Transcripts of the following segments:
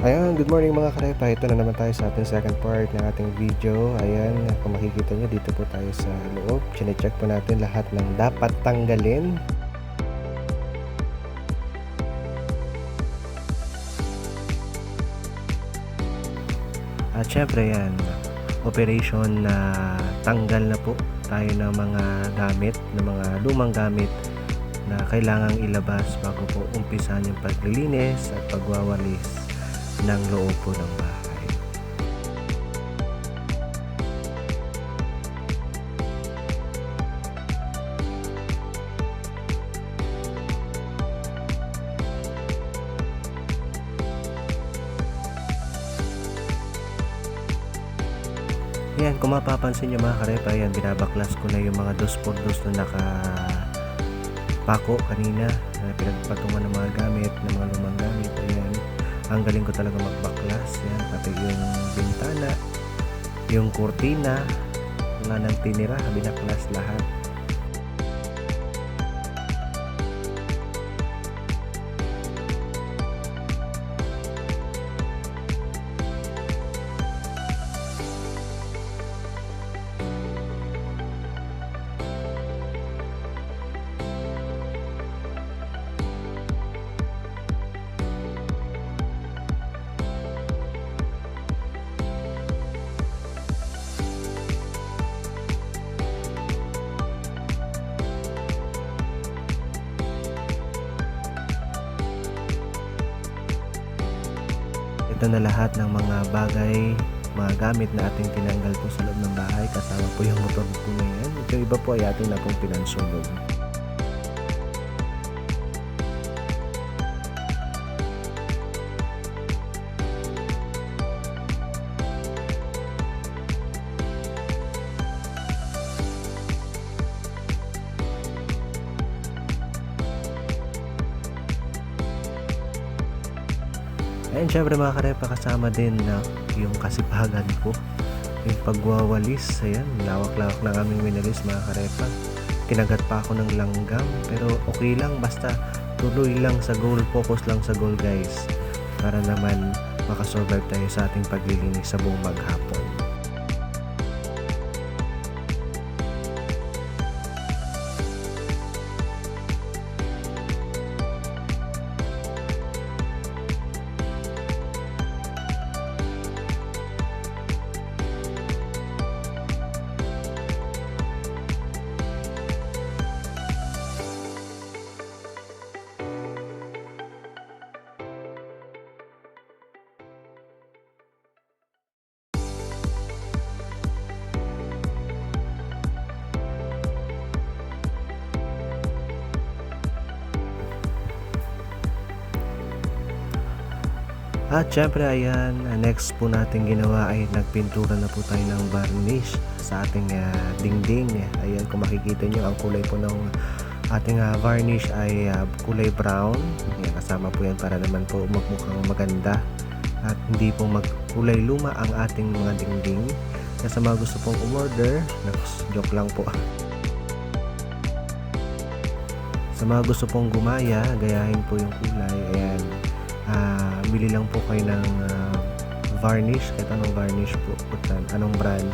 Ayan, good morning mga karepa. Ito na naman tayo sa ating second part ng ating video. Ayan, kung makikita nyo, dito po tayo sa loob. Chine-check po natin lahat ng dapat tanggalin. At syempre yan, operation na tanggal na po tayo ng mga gamit, ng mga lumang gamit na kailangang ilabas bago po umpisan yung paglilinis at pagwawalis ng loob po ng bahay. Yan, kung mapapansin nyo mga karepa, yan, binabaklas ko na yung mga dos na nakapako kanina na pinagpatungan ng mga gamit, ng mga lumang gamit. Ayan, ang galing ko talaga magbaklas. Yan, pati yung bintana, yung kurtina, wala nang tinira, binaklas lahat. Ito na lahat ng mga bagay, mga gamit na ating tinanggal po sa loob ng bahay, kasama po yung motor po na yan. Yung iba po ay ating na pong pinansunog. Ayun, syempre mga karepa, kasama din na yung kasipagan ko, yung pagwawalis. Ayan, lawak-lawak ng aming winalis mga karepa. Kinagat pa ako ng langgam, pero okay lang, basta tuloy lang sa goal, focus lang sa goal guys, para naman makasurvive tayo sa ating paglilinis sa buong maghapon. At syempre ayan, next po natin ginawa ay nagpintura na po tayo ng varnish sa ating dingding. Ayan, kung makikita nyo, ang kulay po ng ating varnish ay kulay brown. Ayan, kasama po yan para naman po magmukhang maganda at hindi po magkulay luma ang ating mga dingding. Kaya sa mga gusto pong umorder, joke lang po. Sa mga gusto pong gumaya, gayahin po yung kulay. Ayan, bili lang po kayo ng varnish. Kahit anong varnish po, anong brand,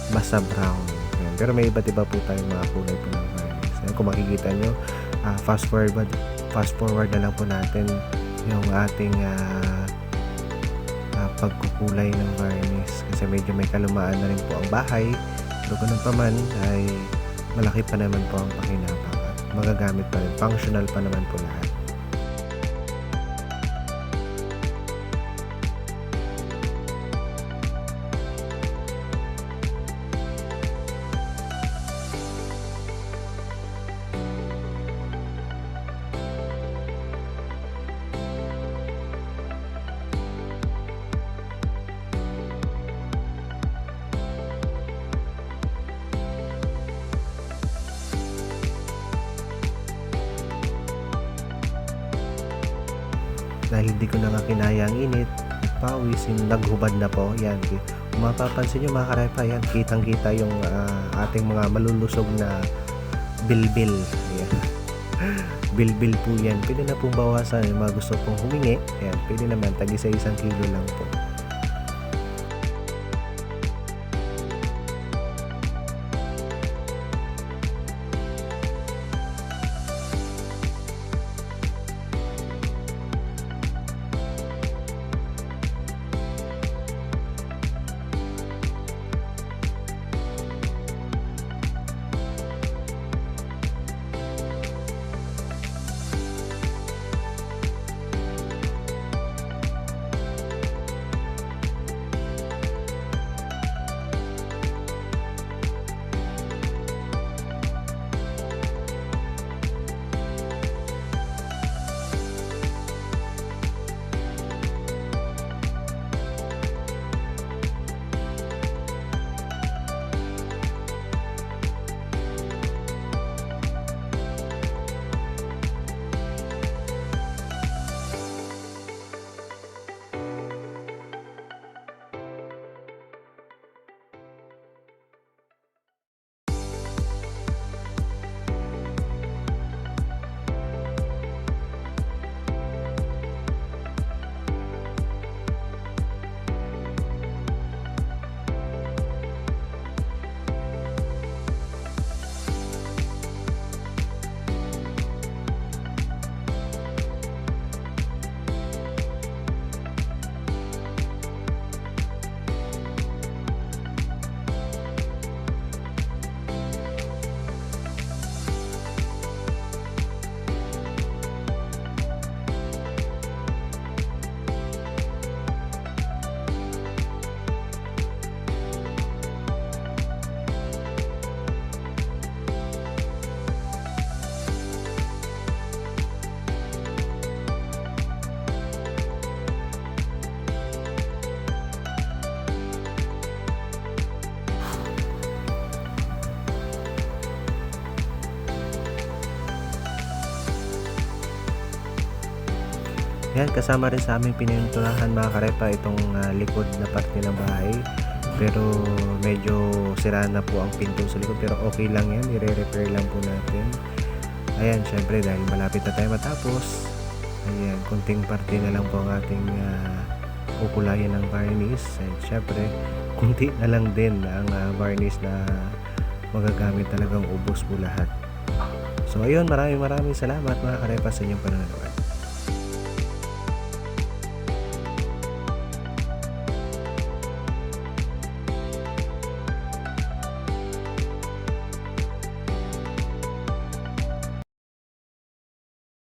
basta brown. Ayan. Pero may iba't iba po tayong mga kulay po ng varnish. Ayan, kung makikita nyo, fast forward na lang po natin yung ating pagkukulay ng varnish, kasi medyo may kalumaan na rin po ang bahay. Pero ganun pa man ay malaki pa naman po ang pakinabang at magagamit pa rin, functional pa naman po lahat. Dahil hindi ko na nga kinaya ang init, pawis, naghubad na po. Yan, kung mapapansin nyo mga karepa, yan, kitang kita yung ating mga malulusog na bilbil. Ayan. bilbil po yan. Pwede na pong bawasan yung mga gusto pong humingi. Ayan, pwede naman, tag isa 1 kilo lang po. Yan, kasama rin sa aming pininturahan mga karepa itong likod na parte ng bahay. Pero medyo sira na po ang pinto sa likod, pero okay lang yan, i-repair lang po natin. Ayan, syempre dahil malapit na tayo matapos, ayan, kunting parte na lang po ang ating kukulayan ng varnish. And syempre, kunti na lang din ang varnish na magagamit, talagang ubos po lahat. So ayun, maraming salamat mga karepa sa inyong panonood.